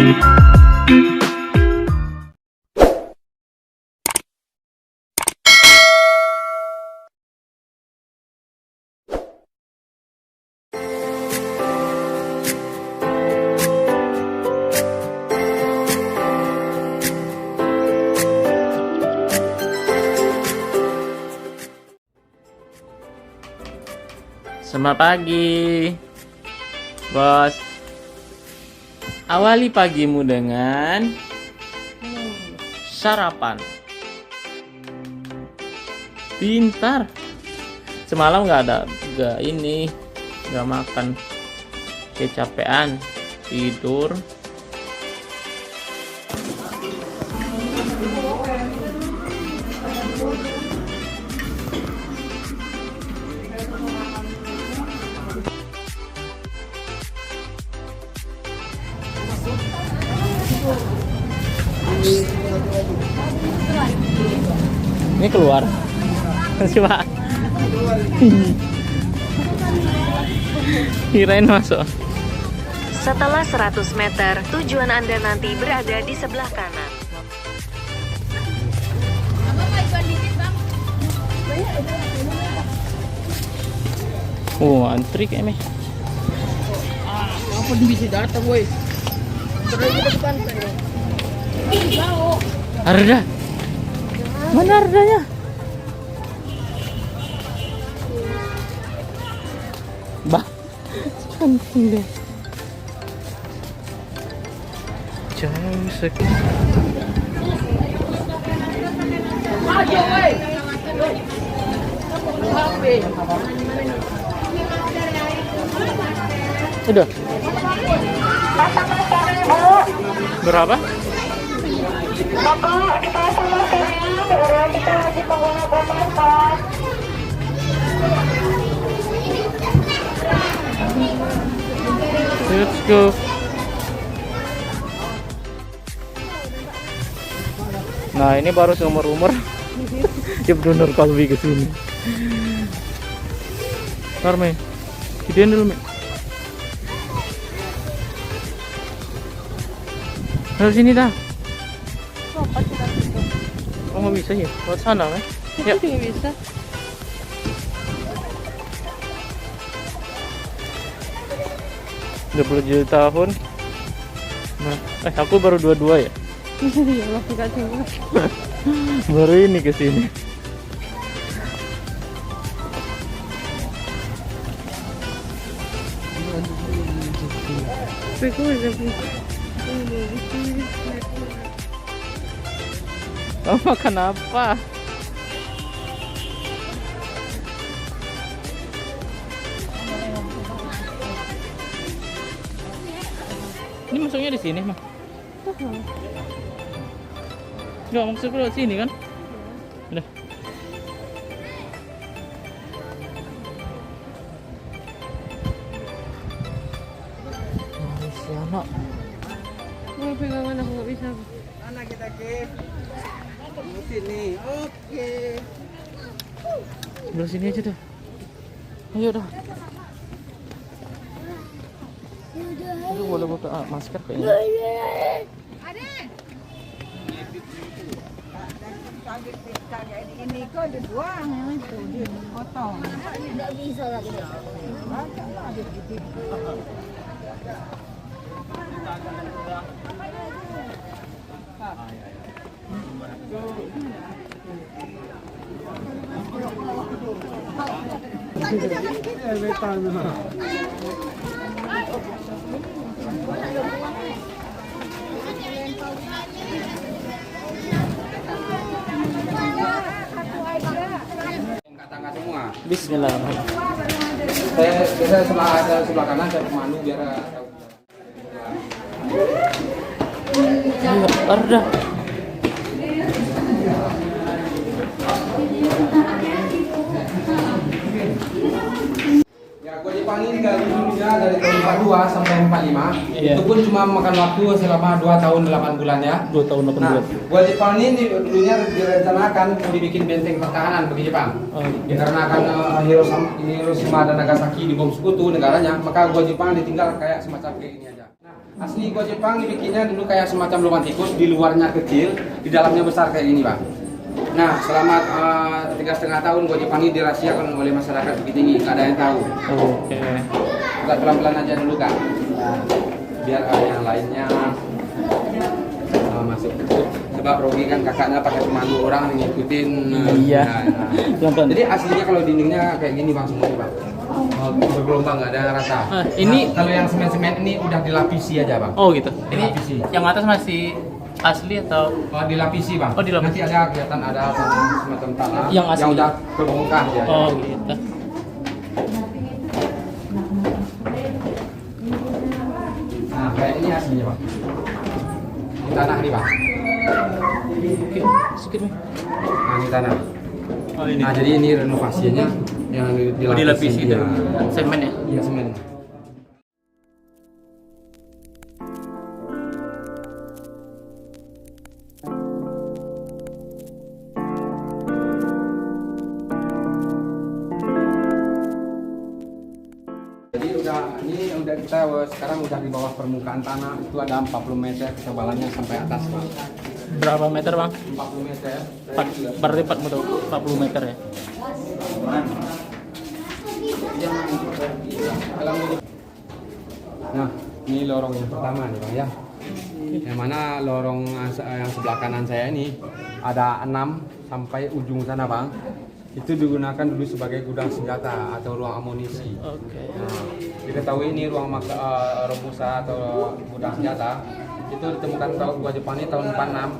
Selamat pagi, bos. Awali pagimu dengan sarapan. Pintar. Semalam nggak makan. Kecapean, tidur. Ini keluar. Coba. Kirain masuk. Setelah 100 meter, tujuan Anda nanti berada di sebelah kanan. Oh, antri kayaknya. Apa bisa datang, woi? Terus di depan saya. Arda. Mana Ardanya? Bah. Cantik deh. Jauh sekali. Ayo, woi. Udah. Berapa? Bapak, kita sama saya, kita lagi pengguna botol Pak. Let's go. Nah, ini baru seumur-umur. Ya benar Kalbi ke sini. Ntar, Me. Gedein dulu, Me. Harus sini dah. Oh, nggak bisa ya? Lewat sana, Me. Ya. Nggak bisa. Udah 20 juta tahun. Nah, aku baru 22 ya? Ya Allah, tidak coba. Baru ini ke sini. Oh, makan apa? Ini masuknya di sini, Mah. Enggak maksud ke sini kan? Udah. Si anak. Mau pegangan aku nggak bisa. Mana kita ke? Sini. Oke. Belah sini aja dah. Ayo dah. Itu boleh buka masker kayaknya. Ini kok dibuang itu dipotong. Nggak bisa lagi. Angkat semua. Bismillahirrahmanirrahim. Saya biasa sebelah kanan saya pemandu biar tahu. Ayo, Arda. Ya, aku aja Jepang ini gali dulunya dari tahun 42 sampai 45. Iya. Itu pun cuma makan waktu selama 2 tahun 8 bulan ya. 2 tahun 8 Nah, bulan. gua Jepang ini dulunya direncanakan mau dibikin benteng pertahanan bagi Jepang. Oh, Dikarenakan Hiroshima dan Nagasaki dibom sekutu negaranya, maka gua Jepang ditinggal kayak semacam kayak ini aja. Nah, asli gua Jepang dibikinnya dulu kayak semacam lubang tikus, di luarnya kecil, di dalamnya besar kayak gini, Bang. Nah, selama 3,5 tahun gua Jepang ini dirahasiakan oleh masyarakat Bukit Tinggi, nggak ada yang tahu. Oke. Kita pelan-pelan aja dulu, Kak. Nah, biar yang lainnya masuk. Sebab Rogi kan kakaknya pakai pemandu orang ngikutin. Iya. Nah. Pelan-pelan. Jadi aslinya kalau dindingnya kayak gini Bang semuanya Bang. Bergelombang nggak ada rata. Ini- Nah, kalau yang semen-semen ini udah dilapisi aja Bang. Oh gitu. Ini Dilapisi. yang atas masih asli atau Dilapisi Bang. Oh, dilapisi. Nanti ada kelihatan ada semacam tanah Yang asli. udah terbongkar ya. oh gitu. Nah, kayak ini aslinya Bang. Ini tanah nih Bang. Oke, sedikit nih. Nah, ini tanah. Oh ini. Nah, jadi ini renovasinya yang Dilapisi ya. dengan semen ya. Iya, semen. Jadi ini udah kita sekarang udah di bawah permukaan tanah, itu ada 40 meter ketebalannya sampai atas Bang. Berapa meter bang? 40 meter. Berarti 40 meter ya. Nah, ini lorong yang pertama nih Bang ya. Yang mana lorong yang sebelah kanan saya ini ada 6 sampai ujung sana Bang. Itu digunakan dulu sebagai gudang senjata atau ruang amunisi. Oke. Nah, diketahui ini ruang Romusa atau gudang senjata itu ditemukan kalau gua Jepang ini tahun 46.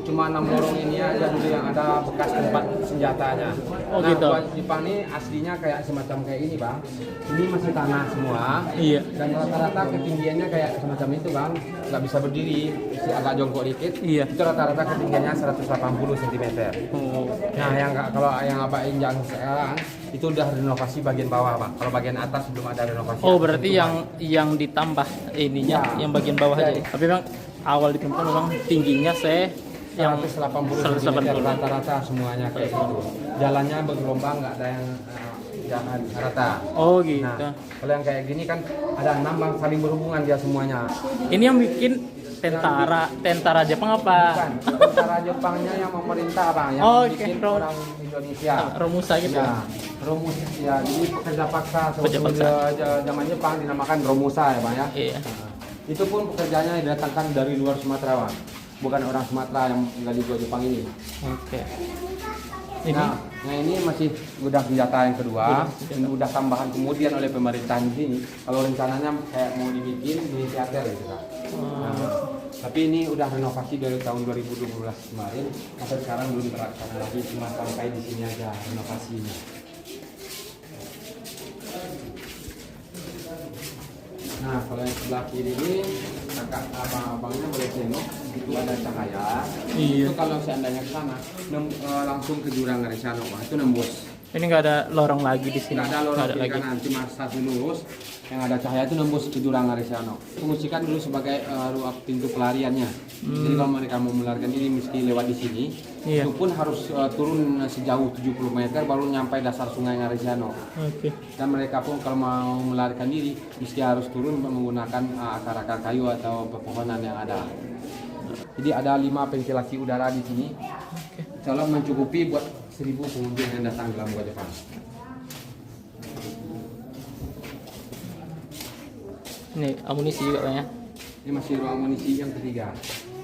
Cuma 6 lorong ini aja dulu yang ada bekas tempat senjatanya. Oh, nah, gitu. gua Jepang ini aslinya kayak semacam kayak ini Bang. Ini masih tanah semua. Iya. Dan rata-rata ketinggiannya kayak semacam itu Bang. Nggak bisa berdiri, masih agak jongkok dikit. Iya. Itu rata-rata ketinggiannya 180 cm. Oh. Nah, kalau yang Abah injak sekarang itu udah renovasi bagian bawah, Pak. Kalau bagian atas belum ada renovasi. Oh berarti yang ditambah ininya, Ya. yang bagian bawah aja. Jadi. Tapi bang awal ditemukan memang tingginya yang 180 cm 180. rata-rata semuanya kayak gitu. Jalannya bergelombang, nggak ada yang jalan rata. Oh gitu. Nah, kalau yang kayak gini kan ada 6 Bang, saling berhubungan dia semuanya. Ini yang bikin tentara Jepang apa? Bukan, tentara Jepangnya yang memerintah Bang, yang Oh, bikin oke. orang Indonesia. Romusa gitu. Ya, Romusa ya, jadi pekerja paksa Pekerja paksa. zaman Jepang dinamakan Romusa ya Bang ya. Iya. Nah, itu pun pekerjaannya didatangkan dari luar Sumatera Bang, bukan orang Sumatera yang tinggal di Jepang ini. Oke. Ini Nah ini masih gudang senjata yang kedua, ini udah tambahan kemudian oleh pemerintahan di sini. Kalau rencananya kayak mau dibikin mini teater gitu Kak. Nah, tapi ini udah renovasi dari tahun 2012 kemarin, sampai sekarang belum terlaksana lagi, cuma sampai di sini aja renovasinya. Nah kalau yang sebelah kiri ini kakak abangnya boleh tengok, itu ada cahaya. Iya. Itu kalau seandainya ke sana langsung ke jurang Ngarisano, Pak. Itu nembus. ini nggak ada lorong lagi di sini. Nggak ada lorong Nggak ada kiri lagi. kanan, cuma satu lurus yang ada cahaya itu nembus ke jurang Ngarisano. Fungsikan dulu sebagai ruang pintu pelariannya. Jadi kalau mereka mau melarikan diri mesti lewat di sini. Iya. Itu pun harus turun sejauh 70 meter baru nyampe dasar sungai Ngarisano. Oke. Dan mereka pun kalau mau melarikan diri mesti harus turun menggunakan akar-akar kayu atau pepohonan yang ada. Jadi ada 5 ventilasi udara di sini. Insya Allah mencukupi buat 1000 pengunjung yang datang dalam Gua Jepang. Ini amunisi juga bang ya. Ini masih ruang amunisi yang ketiga.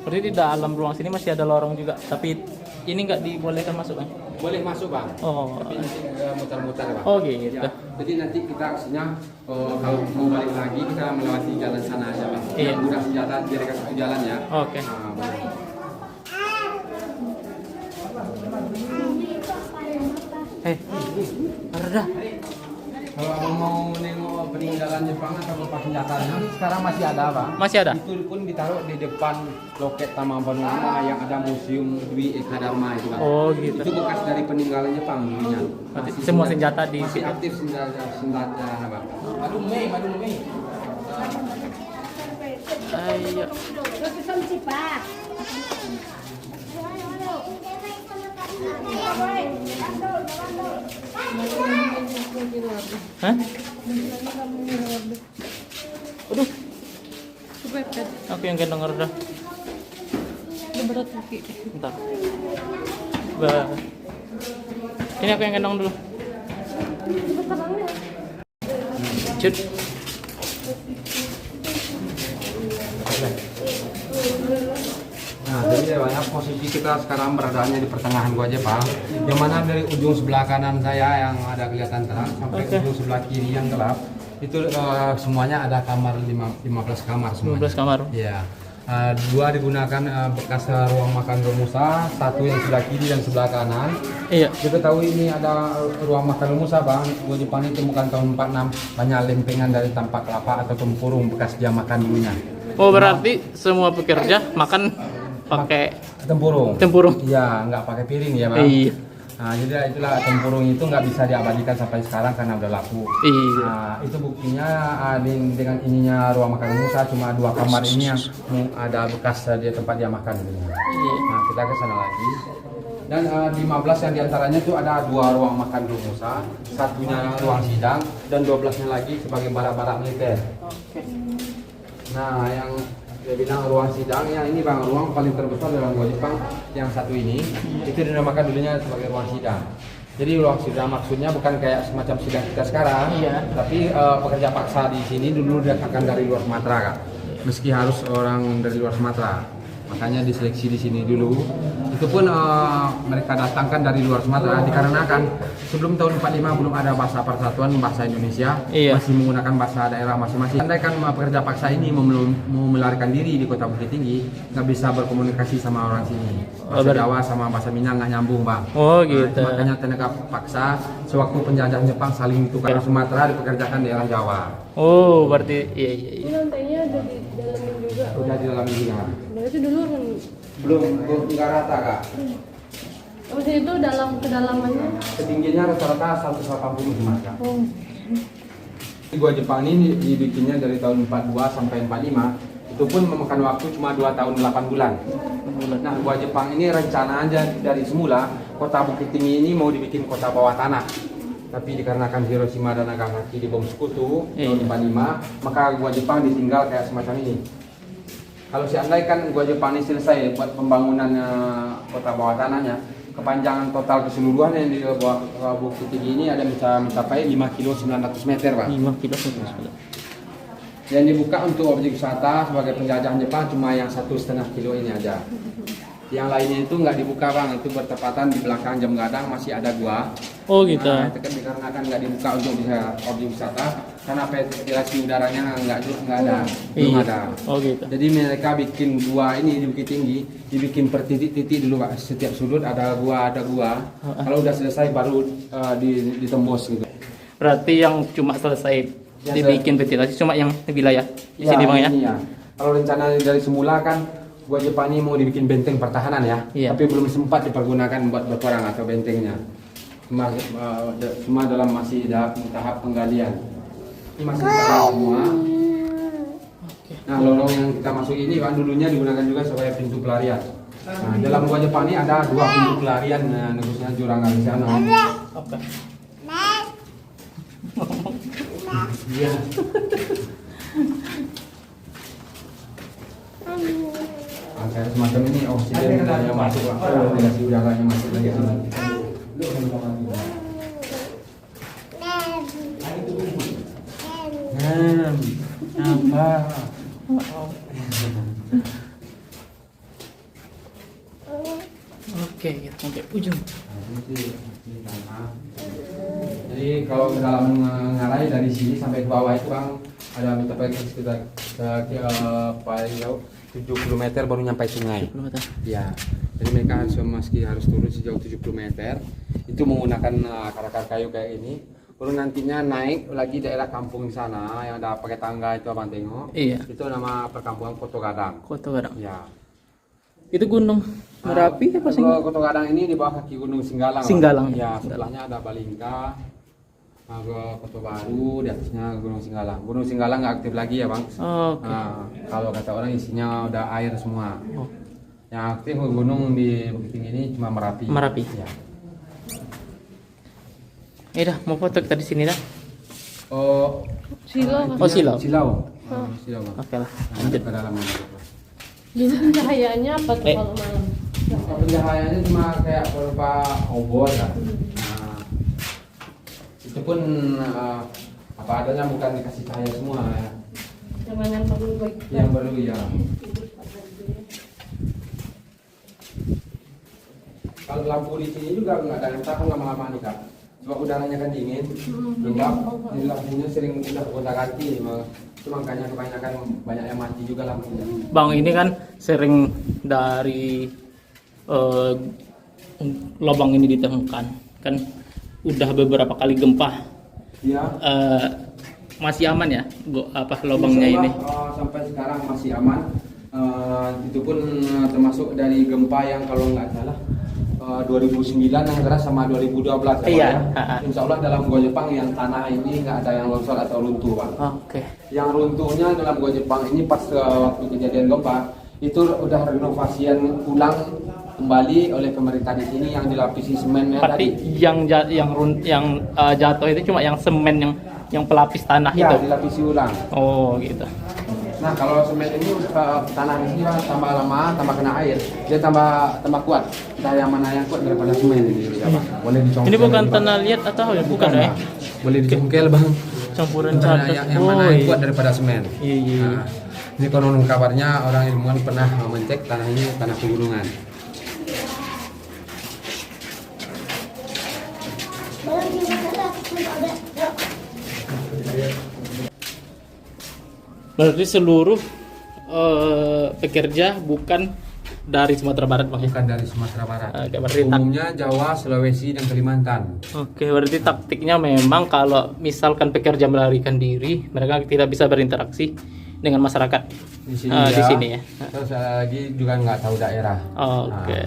Berarti di dalam ruang sini masih ada lorong juga. Tapi ini nggak dibolehkan masuk bang. Boleh masuk Bang. Oh. Tapi nanti muter-muter Bang. Oh gitu. Ya, jadi nanti kita kesini kalau mau balik lagi kita melewati jalan sana aja Bang. Iya. Yang udah jalan dari ke jalan ya. Oke. Nah, boleh. Reda. Kalau abang mau nengok peninggalan Jepang atau bekas senjatanya, sekarang masih ada bang. Masih ada? Itu pun ditaruh di depan loket Taman Panorama yang ada Museum Dwi Eka Dharma itu bang. Oh gitu. Itu bekas dari peninggalan Jepang dulunya. Berarti semua senjata di masih situ. aktif senjata bang. Madu Mei. Ayo. Hah? Aduh, aku yang gendong dah. Berat kaki. Bentar. Ini aku yang gendong dulu. Cut. Nah, jadi banyak posisi kita sekarang beradanya di pertengahan gua aja, Pak. Yang mana dari ujung sebelah kanan saya yang ada kelihatan terang sampai ujung sebelah kiri yang gelap, itu semuanya ada kamar 15 kamar semuanya. 15 kamar. Iya. Dua digunakan bekas ruang makan Romusa, satu yang sebelah kiri dan sebelah kanan. Iya. Kita tahu ini ada ruang makan Romusa, Bang. Gua Jepang itu bukan tahun 46, banyak lempengan dari tampak kelapa atau tempurung bekas dia makan dulunya. Oh, berarti semua pekerja makan pakai Tempurung. Iya, nggak pakai piring ya, Bang. Iya. Nah, jadi itulah tempurung itu nggak bisa diabadikan sampai sekarang karena udah laku. Iya. Nah, itu buktinya dengan ininya ruang makan Musa cuma 2 kamar ini yang ada bekas dia tempat dia makan. Gitu. Nah, kita ke sana lagi. Dan 15 yang diantaranya itu ada 2 ruang makan Musa, satunya ruang sidang dan 12-nya lagi sebagai barak-barak militer. Nah, yang dia bilang ruang sidang, yang ini bang, ruang paling terbesar dalam gua Jepang yang satu ini, itu dinamakan dulunya sebagai ruang sidang. Jadi ruang sidang maksudnya bukan kayak semacam sidang kita sekarang, tapi pekerja paksa di sini dulu datangkan dari luar Sumatera, Kak. Meski harus orang dari luar Sumatera, makanya diseleksi di sini dulu. Itu pun mereka datangkan dari luar Sumatera dikarenakan sebelum tahun 45 belum ada bahasa persatuan bahasa Indonesia, masih menggunakan bahasa daerah masing-masing. Andai kan pekerja paksa ini mau melarikan diri di Kota Bukit Tinggi, nggak bisa berkomunikasi sama orang sini. Bahasa Jawa sama bahasa Minang nggak nyambung, Bang. Oh gitu. Makanya tenaga paksa sewaktu penjajah Jepang saling ditukar Sumatera dipekerjakan daerah Jawa. Oh, berarti iya. Ini lantainya ada di dalamin juga. Udah di dalam juga. Berarti dulu kan Belum nggak rata, Kak. maksudnya itu dalam kedalamannya. Ketinggiannya rata-rata 180 cm, Kak. Oh. Gua Jepang ini dibikinnya dari tahun 42 sampai 45. Itu pun memakan waktu cuma 2 tahun 8 bulan. Nah, gua Jepang ini rencana aja dari semula Kota Bukit Tinggi ini mau dibikin kota bawah tanah. Tapi dikarenakan Hiroshima dan Nagasaki dibom sekutu tahun 45, maka gua Jepang ditinggal kayak semacam ini. Kalau seandainya kan gua Jepang ini selesai buat pembangunan kota bawah tanahnya, kepanjangan total keseluruhan yang di bawah Bukit Tinggi ini ada mencapai 5 kilo 900 meter, Pak. 5 kilo. Yang dibuka untuk objek wisata sebagai penjajahan Jepang cuma yang 1,5 kilo ini aja. Yang lainnya itu nggak dibuka, Bang. Itu bertepatan di belakang Jam Gadang masih ada gua. Oh gitu. Nah, itu kan dikarenakan nggak dibuka untuk bisa objek wisata karena ventilasi udaranya nggak ada, belum ada. Oh gitu. Jadi mereka bikin gua ini di Bukit Tinggi dibikin per titik-titik dulu, Pak. Setiap sudut ada gua. Kalau udah selesai baru ditembus gitu. Berarti yang cuma selesai dibikin ventilasi cuma yang wilayah di sini, Bang ya. Ini ya. Kalau rencana dari semula kan gua Jepang ini mau dibikin benteng pertahanan ya, tapi belum sempat dipergunakan buat berperang atau bentengnya. Cuma dalam masih tahap penggalian. Ini masih tahap semua. Nah, lorong yang kita masuk ini Pak dulunya digunakan juga sebagai pintu pelarian. Nah, dalam gua Jepang ini ada 2 pintu pelarian, khususnya Jurang Alisano. Oke. Iya. Kayak semacam ini oksigen yang masuk, ventilasi udaranya masuk lagi sini. Apa? Oke, kita sampai ujung. Jadi kalau ke dalam ngarai dari sini sampai ke bawah itu Bang ada mencapai sekitar paling jauh 70 meter baru nyampe sungai. 70 meter. Ya. Jadi mereka harus turun sejauh 70 meter. Itu menggunakan akar-akar kayu kayak ini Baru nantinya naik lagi daerah kampung di sana yang ada pakai tangga itu abang tengok. Iya. Itu nama perkampungan Koto Gadang. Kota Gadang. Ya. Itu Gunung Merapi apa sih? Koto Gadang ini di bawah kaki Gunung Singgalang. Bang. Singgalang. Ya, sebelahnya ada Balingka. Ke Koto Baru, di atasnya Gunung Singgalang. Gunung Singgalang nggak aktif lagi ya bang. Oke. Nah, kalau kata orang isinya udah air semua. Oh. Yang aktif gunung di Bukit Tinggi ini cuma Merapi. Merapi. Ya. Dah mau foto kita di sini dah. Oh, Silau. Oh, silau. Silau. Silau bang. Oke lah. Lanjut Lanjut. ke dalam. Jadi cahayanya apa tuh Eh. kalau malam? Pencahayaannya cuma kayak berupa obor kan. Nah, itu pun apa adanya, bukan dikasih cahaya semua ya. Jangan perlu baik. Yang perlu ya. Kalau lampu di sini juga nggak ada yang tahan lama-lama nih kak. Sebab udaranya kan dingin, lembab. Jadi lampunya sering udah gonta-ganti. Itu makanya kebanyakan banyak yang mati juga lampunya. Bang ini kan sering dari lubang ini ditemukan. Kan udah beberapa kali gempa. Iya. Masih aman ya? Lubangnya ini? Sampai sekarang masih aman. Itu pun termasuk dari gempa yang kalau nggak salah 2009 yang keras sama 2012 ya, Iya. Bang, ya. Insya Allah dalam Gua Jepang yang tanah ini nggak ada yang longsor atau runtuh bang. Oke. Yang runtuhnya dalam Gua Jepang ini pas waktu kejadian gempa itu udah renovasian ulang kembali oleh pemerintah di sini yang dilapisi semennya Berarti tadi. yang jatuh itu cuma yang semen yang pelapis tanah Ya, itu. dilapisi ulang. Oh gitu. Nah kalau semen ini tanah di sini Bang, tambah lama, tambah kena air, dia tambah kuat. Entah yang mana yang kuat daripada semen ini. Ya, Bang. Boleh dicongkel. Ini bukan Bang. tanah liat atau ya? Bukan ya? Bang. Boleh dicongkel bang. Campuran Tanah cadas. yang mana yang kuat daripada semen. Iya, iya. Nah, ini konon kabarnya orang ilmuwan pernah mengecek tanah ini tanah pegunungan. Berarti seluruh pekerja bukan dari Sumatera Barat bang ya? Bukan dari Sumatera Barat. Oke, berarti Umumnya Jawa, Sulawesi, dan Kalimantan. Oke, berarti taktiknya memang kalau misalkan pekerja melarikan diri, mereka tidak bisa berinteraksi dengan masyarakat Di sini, di sini ya. Terus lagi juga nggak tahu daerah. Oke.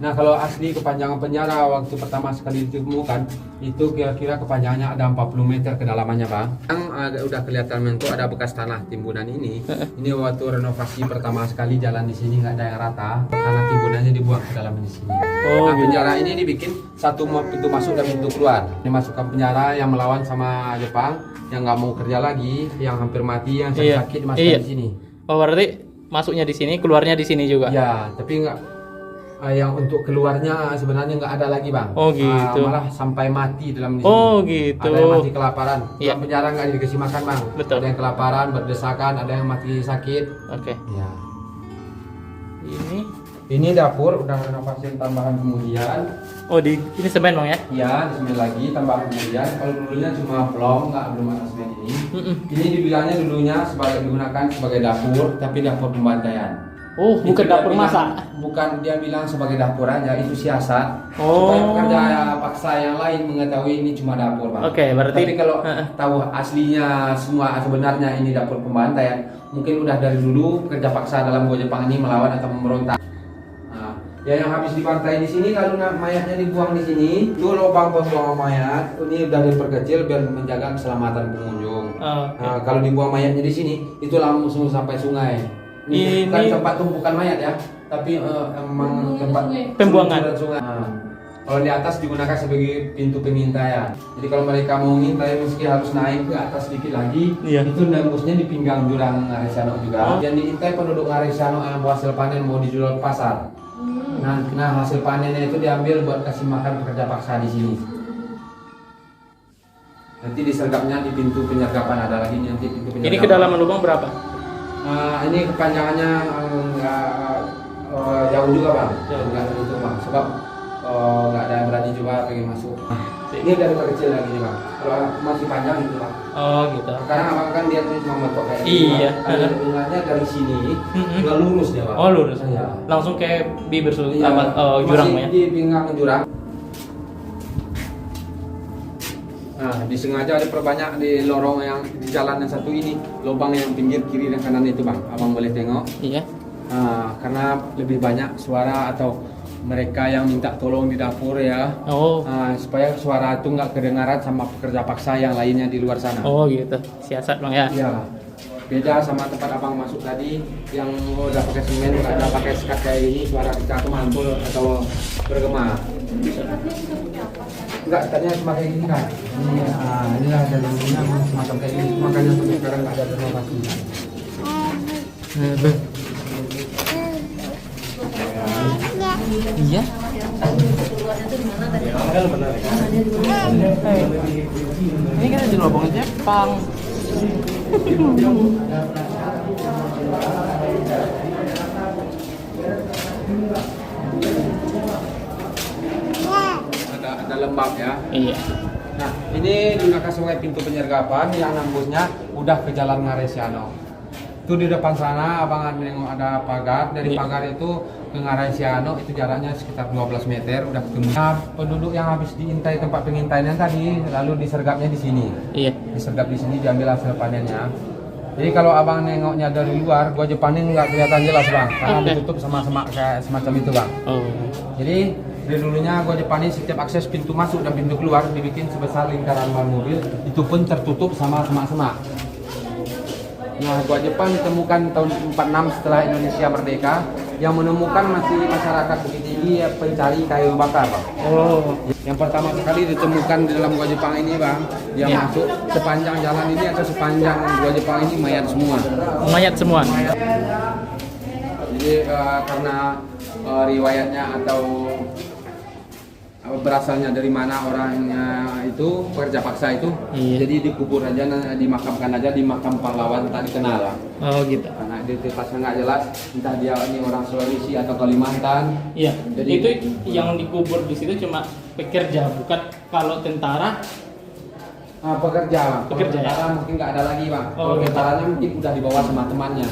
Nah kalau asli kepanjangan penjara waktu pertama sekali ditemukan itu kira-kira kepanjangannya ada 40 meter kedalamannya bang. Yang udah kelihatan mentu ada bekas tanah timbunan ini. Ini waktu renovasi pertama sekali jalan di sini nggak ada yang rata, tanah timbunannya dibuang ke dalam di sini. Oh, Nah gitu. penjara ini dibikin satu pintu masuk dan pintu keluar. Ini masuk ke penjara yang melawan sama Jepang, yang nggak mau kerja lagi, yang hampir mati, yang Iya. sakit dimasukkan di sini. Oh, berarti masuknya di sini, keluarnya di sini juga. Ya, tapi nggak yang untuk keluarnya sebenarnya nggak ada lagi bang. Oh, gitu. Malah sampai mati dalam di sini. Oh, gitu. Ada yang mati kelaparan. Iya. Dalam penjara nggak dikasih makan bang. Betul. Ada yang kelaparan, berdesakan, ada yang mati sakit. Oke. Ya. Ini dapur udah renovasi tambahan kemudian. oh ini semen bang ya? Ya, disemen lagi tambahan kemudian. Kalau dulunya cuma plong, belum ada semen ini. Ini dibilangnya dulunya digunakan sebagai dapur, tapi dapur pembantaian. Oh, bukan Itu dia dapur bilang- masak. Bukan, dia bilang sebagai dapur aja, itu siasat. Oh. Supaya pekerja paksa yang lain mengetahui ini cuma dapur, Bang. Oke, berarti- Tapi kalau Heeh. tahu aslinya semua sebenarnya ini dapur pembantaian, mungkin udah dari dulu pekerja paksa dalam Gua Jepang ini melawan atau memberontak. Nah, ya yang habis dibantai di sini kalau mayatnya dibuang di sini, itu lubang pembuangan mayat ini udah diperkecil biar menjaga keselamatan pengunjung. Oh, Nah, kalau dibuang mayatnya di sini, itu langsung sampai sungai. Ini bukan Ini- tempat tumpukan mayat ya, tapi emang tempat Pembuangan. sungai. Nah, kalau di atas digunakan sebagai pintu pengintaian. Jadi kalau mereka mau ngintai meski harus naik ke atas sedikit lagi, Iya. itu nembusnya di pinggang jurang Ngaresano juga. Oh. Yang diintai penduduk Ngaresano yang hasil panen mau dijual ke pasar. Nah, hasil panennya itu diambil buat kasih makan pekerja paksa di sini. Nanti disergapnya di pintu penyergapan, ada lagi nanti pintu penyergapan. ini kedalaman lubang berapa? Ini kepanjangannya nggak jauh juga bang, Jauh. nggak tertutup bang, sebab nggak ada yang berani juga pengen masuk. Ini dari kecil lagi nih bang, kalau masih panjang itu bang. Oh, gitu. Sekarang abang kan dia tuh cuma metok kayak Iya. Alirannya dari sini udah lurus dia bang. Oh, lurus. Iya. Langsung kayak bibir Iya, jurang masih ya. di pinggang jurang. Nah, disengaja diperbanyak di lorong yang di jalan yang satu ini, lubang yang pinggir kiri dan kanan itu bang, abang boleh tengok. Iya. Karena lebih banyak suara atau mereka yang minta tolong di dapur ya. Oh. Supaya suara itu nggak kedengaran sama pekerja paksa yang lainnya di luar sana. Oh gitu. Siasat bang ya. Ya. Beda sama tempat abang masuk tadi yang udah pakai semen, nggak ada pakai sekat kayak ini, suara kita tuh mantul atau bergema. Enggak, tadinya cuma kayak gini kan. Inilah jalurnya semacam kayak gini, makanya sampai sekarang nggak ada renovasi. Iya. Ini kan di lubang Jepang. Ada lembab ya. Iya. Nah, ini digunakan sebagai pintu penyergapan yang nembusnya udah ke Jalan Ngaresiano. Itu di depan sana abang menengok ada pagar, dari Iya. pagar itu ke Ngaresiano itu jaraknya sekitar 12 meter udah ketemu. Nah, penduduk yang habis diintai tempat pengintaian tadi lalu disergapnya di sini. Iya. Disergap di sini diambil hasil panennya. Jadi kalau abang nengoknya dari luar, gua Jepanin nggak kelihatan jelas bang, karena Oke. ditutup sama semak kayak semacam itu bang. Oh. Jadi dari dulunya gua Jepanin setiap akses pintu masuk dan pintu keluar dibikin sebesar lingkaran ban mobil, itu pun tertutup sama semak-semak. Nah, gua Jepang ditemukan tahun 46 setelah Indonesia merdeka. Yang menemukan masih masyarakat Bukit Tinggi pencari kayu bakar, bang. Oh. Yang pertama sekali ditemukan di dalam gua Jepang ini, bang, yang Ya. masuk sepanjang jalan ini atau sepanjang gua Jepang ini mayat semua. Mayat semua. Jadi karena riwayatnya atau berasalnya dari mana orangnya itu pekerja paksa itu, Iya. jadi dikubur aja, dimakamkan aja di makam pahlawan tak dikenal, bang. Oh gitu. Karena identitasnya nggak jelas, entah dia ini orang Sulawesi atau Kalimantan. Iya. Jadi- Itu yang dikubur di situ cuma pekerja, bukan kalau tentara. Pekerja, bang. Kalau Pekerja, ya? tentara mungkin nggak ada lagi, bang. Oh, Kalau gitu. tentaranya mungkin udah dibawa sama temannya.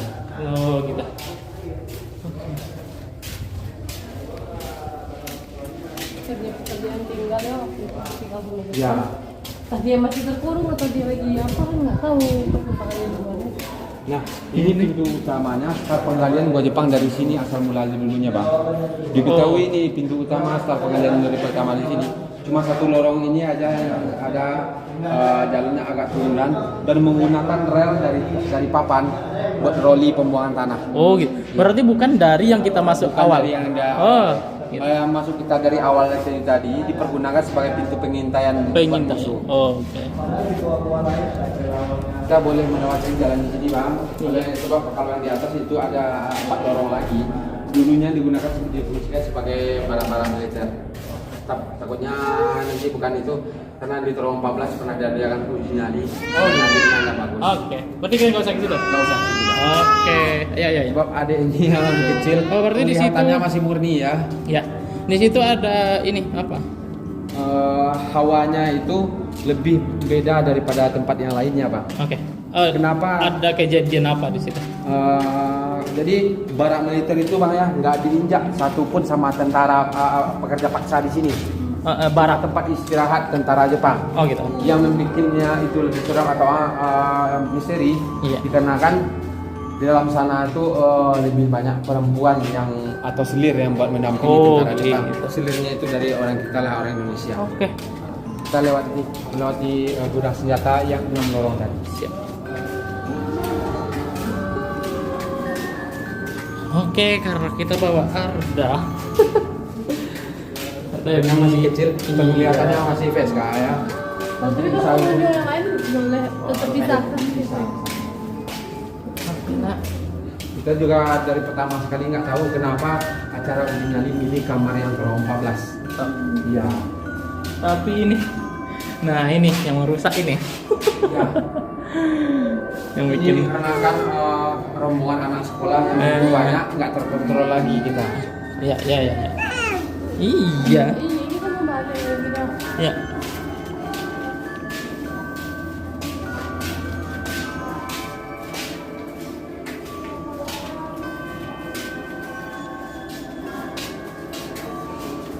Oh gitu. Pekerjaan tinggal ya waktu itu tinggal dulu. Ya. Entah dia masih terkurung atau dia lagi apa kan nggak tahu perkembangannya di luar. Nah, ini pintu utamanya. Setelah penggalian gua Jepang dari sini asal mulanya dulunya, bang. Diketahui ini pintu utama setelah penggalian dari pertama di sini. Cuma satu lorong ini aja yang ada jalannya agak turunan dan menggunakan rel dari papan buat roli pembuangan tanah. Oh gitu. Berarti bukan dari yang kita masuk Bukan awal. dari yang ada Oh. Gitu. yang masuk kita dari awal tadi dipergunakan sebagai pintu pengintaian buat musuh. Oh, oke. Kita boleh melewati jalan di sini, bang. Boleh coba kalau yang di atas itu ada 4 lorong lagi. Dulunya digunakan difungsikan sebagai barang-barang militer. Takutnya nanti bukan itu karena di lorong 14 pernah diadakan uji nyali. Oh, nyalinya nggak bagus. Oke. Berarti kan nggak usah ke situ. Nggak usah. Oke. Iya iya. Sebab ada ini yang kecil. Oh, berarti di situ- kelihatannya masih murni ya. Ya. Di situ ada ini apa? Hawanya itu lebih beda daripada tempat yang lainnya, Pak. Oke. Oh, Kenapa? Ada kejadian apa di situ? Jadi barak militer itu, bang ya, nggak diinjak satupun sama tentara pekerja paksa di sini. Barak. Tempat istirahat tentara Jepang. Oh gitu. Yang membuatnya itu lebih seram atau misteri, Iya. dikarenakan di dalam sana itu lebih banyak perempuan yang atau selir yang buat mendampingi Oh, tentara gitu. Jepang. Selirnya itu dari orang kita lah, orang Indonesia. Oke. Kita lewati gudang senjata yang 6 lorong tadi. Siap. Oke, karena kita bawa Arda. Arda Yang masih kecil, Iya. kelihatannya masih VSK ya. Tapi kalau ada yang lain boleh tetap pisahkan gitu. Nah, Kita juga dari pertama sekali nggak tahu kenapa acara uji nyali milih kamar yang lorong 14. Iya. tapi ini, nah ini yang merusak ini, Ya. yang Ini bikin. dikarenakan rombongan anak sekolah yang begitu banyak nggak terkontrol lagi kita. Ya, ya, ya. Ya. Iya. Ini kan membahas yang kita Ya.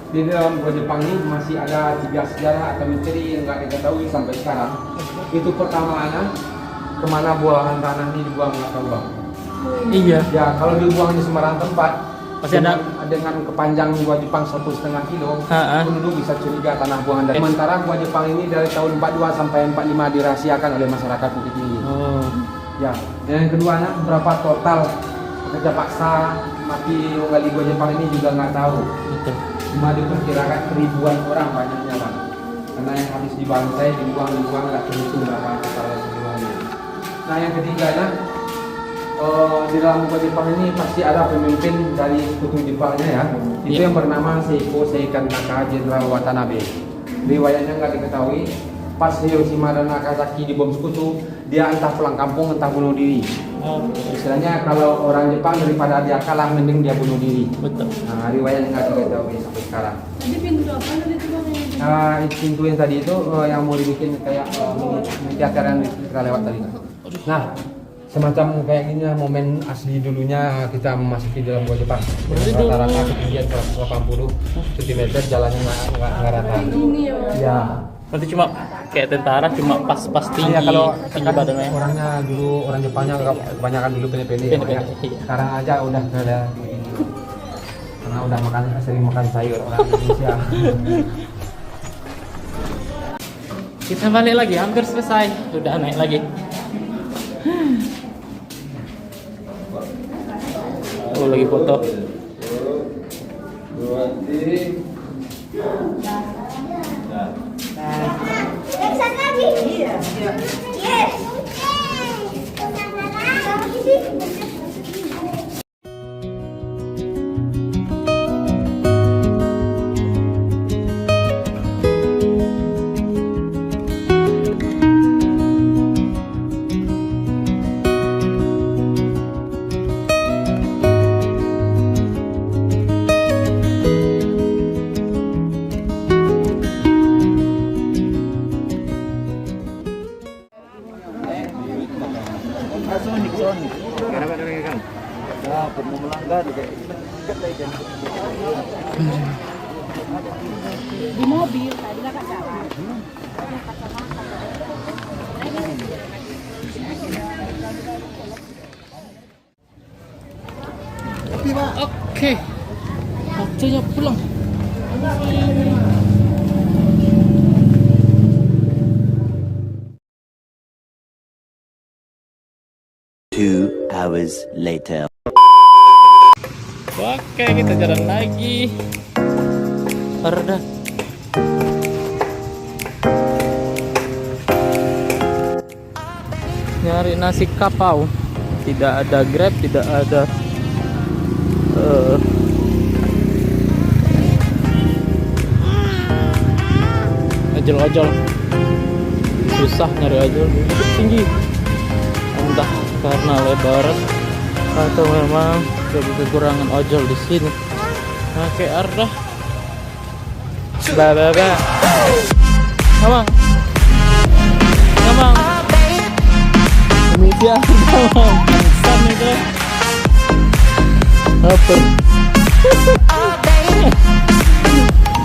di dalam gua Jepang ini masih ada 3 sejarah atau misteri yang nggak diketahui sampai sekarang. Itu pertamanya kemana buangan tanah ini dibuang, nggak tahu bang. Iya. Ya kalau dibuang di sembarang tempat Pasti ada. dengan kepanjang gua Jepang 1,5 kilo, Ha-ha. penduduk bisa curiga tanah buangan. Dan sementara gua Jepang ini dari tahun 42 sampai 45 dirahasiakan oleh masyarakat Bukit Tinggi. Oh. Ya, dan yang keduanya berapa total pekerja paksa mati menggali gua Jepang ini juga nggak tahu. Betul. Cuma diperkirakan ribuan orang banyaknya bang. Karena yang habis dibantai, dibuang nggak terhitung berapa total semuanya. Nah yang ketiganya di dalam gua Jepang ini pasti ada pemimpin dari sekutu Jepangnya ya. Itu Iya. yang bernama Seiko Seikan Taka Jenderal Watanabe. Riwayatnya nggak diketahui. Pas Hiroshima dan Nagasaki dibom sekutu, dia entah pulang kampung entah bunuh diri. Oh. Istilahnya kalau orang Jepang daripada dia kalah mending dia bunuh diri. Betul. Nah riwayatnya nggak diketahui sampai sekarang. Tadi pintu apa tadi tuh bang? Nah pintu yang tadi itu yang mau dibikin kayak mini teater yang kita lewat tadi. Nah semacam kayak gini lah momen asli dulunya kita memasuki dalam gua Jepang. Berarti Rata-rata ketinggian 180 cm, jalannya nggak rata. Ini ya. Ya. Nanti cuma kayak tentara, cuma pas-pas tinggi, Iya, kalau tinggi kan badannya. orangnya dulu orang Jepangnya kebanyakan dulu pendek-pendek. Pendek-pendek, Ya. iya. Sekarang aja udah ada karena udah sering makan sayur orang Indonesia. Kita balik lagi, hampir selesai. Udah naik lagi. Oh, lagi foto. Di mobil tadi kakak jalan. Oke. Waktunya pulang. 2 hours later. Oke, kita jalan lagi. Perda. Nyari nasi kapau. Tidak ada Grab, tidak ada ojol-ojol. Susah nyari ojol, tinggi. Entah karena lebar atau memang kekurangan ojol di sini. Oke, Arda. Ba. Ngomong. Ini dia ngomong. San itu. Apa?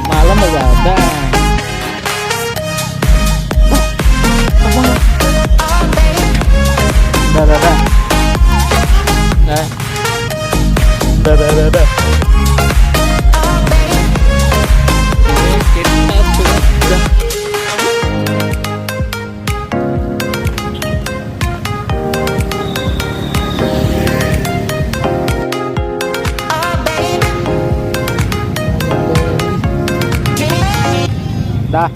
Malam begadang. Dah. Ini kita sudah. Dah.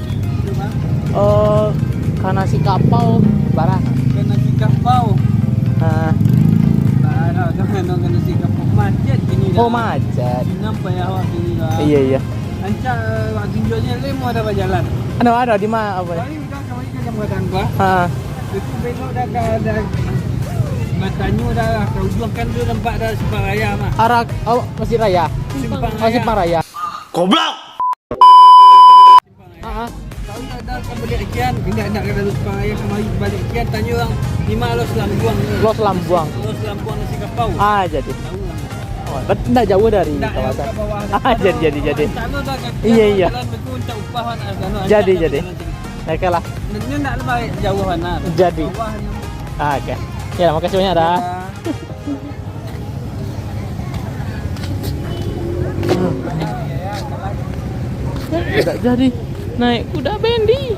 Oh, karena si kapau barang. Kena sikap bau. Nah, Kena sikap macet gini dah. oh macet. Nampak ya awak gini lah. Iya. Ancak awak tinjaunya lemo ada jalan. Ada di mana apa? Kali udah kawin ke jambatan gua. Ah, Itu belok dah ke ada matanya dah ke ujung kan tu nampak dah simpang raya mah. arah Masjid Raya. Simpang Oh, Simpang Raya. Goblok! Tahu ada kan balik ikan, tidak ada simpang raya kemari balik ikan tanya orang 5 los lambuang. Los Lambuang. Los lambuang nasi kapau. Ah, jadi. Tahu lah. Oh, enggak jauh dari Nggak, kawasan. ke bawah. Ah, jadi. Sana dah kan. Iya, iya. Jalan betul untuk upah Jadi. Oke lah. Ini enggak lebih jauh mana. Jadi. Bawahnya. Ah, oke. Ya, makasih banyak dah. Tidak jadi naik kuda bendi.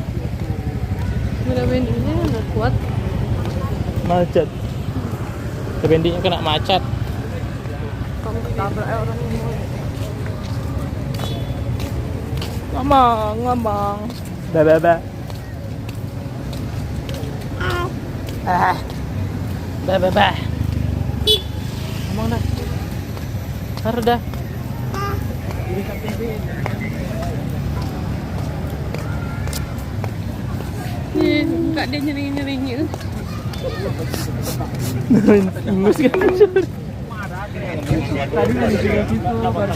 Udah bendinya nggak kuat. Macet. Kuda bendinya kena macet. Kamu ketabrak orang yang Ngomong. Ba. Ba. Ngomong dah. Taruh dah. Enggak dia nyering-nyeringin. Ingus kan.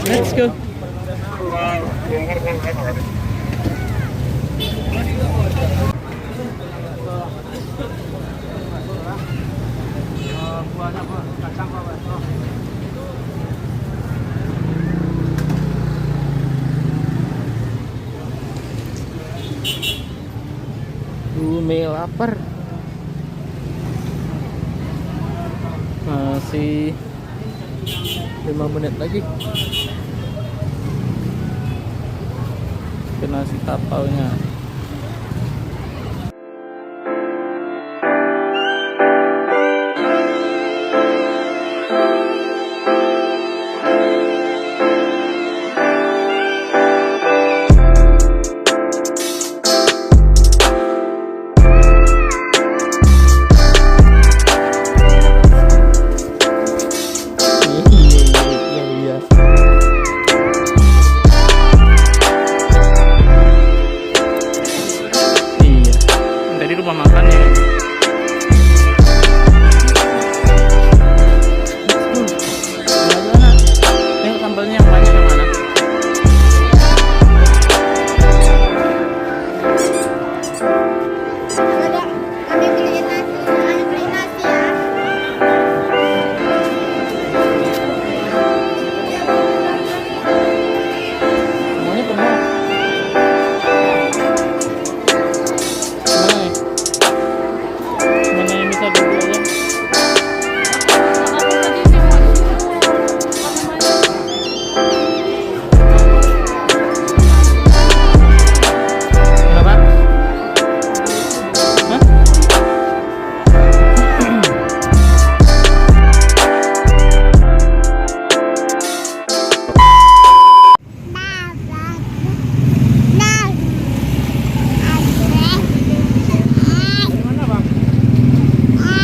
Let's go. Umi lapar. Masih 5 menit lagi ke nasi kapaunya. Iya. Tadi rumah makan ya. Tengok sambalnya yang banyak yang mana? Semuanya penuh. Mana yang bisa duduk aja? Kenapa? Hah?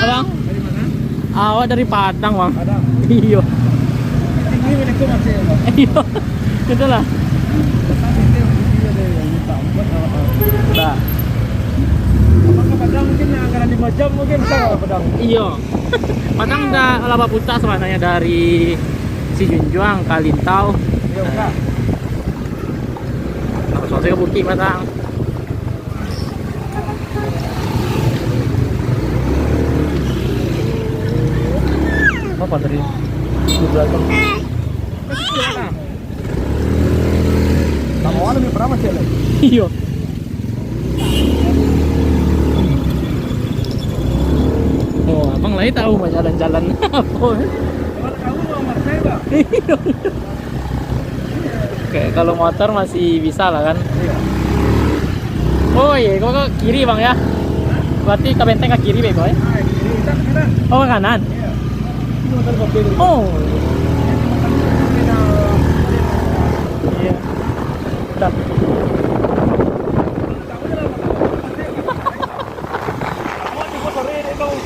Abang? Awak dari Padang, Bang. Padang. Iya. Tinggi mereka masih. Iya. Gitu lah. Nah, Apakah Padang mungkin anggaran 5 jam mungkin bisa nggak Padang? iya. Padang udah laba putar sebenarnya dari Sijunjuang, Kalintau. Iya enggak. Nah, soalnya ke Bukit Padang. Apa dari di belakang? Kamu orang lebih pernah masih lagi. Iya. Oh, abang lagi tahu mah jalan-jalan apa? Kalau kamu mau maksai Pak? Iya. Kayak kalau motor masih bisa lah kan. Iya. Oh iya, kok ke kiri bang ya? Berarti ke benteng ke kiri bego ya? Nah, ini kita ke kanan. Oh ke kanan? Iya. Ini motor mobil. Oh iya. Bentar.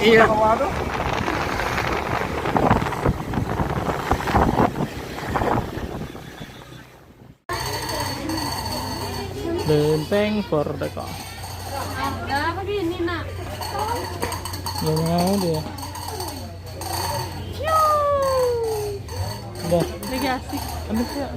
Iya. Benteng Merdeka. Ada begini nak. Ya mau dia. Udah. Lagi asik. Ambil ya.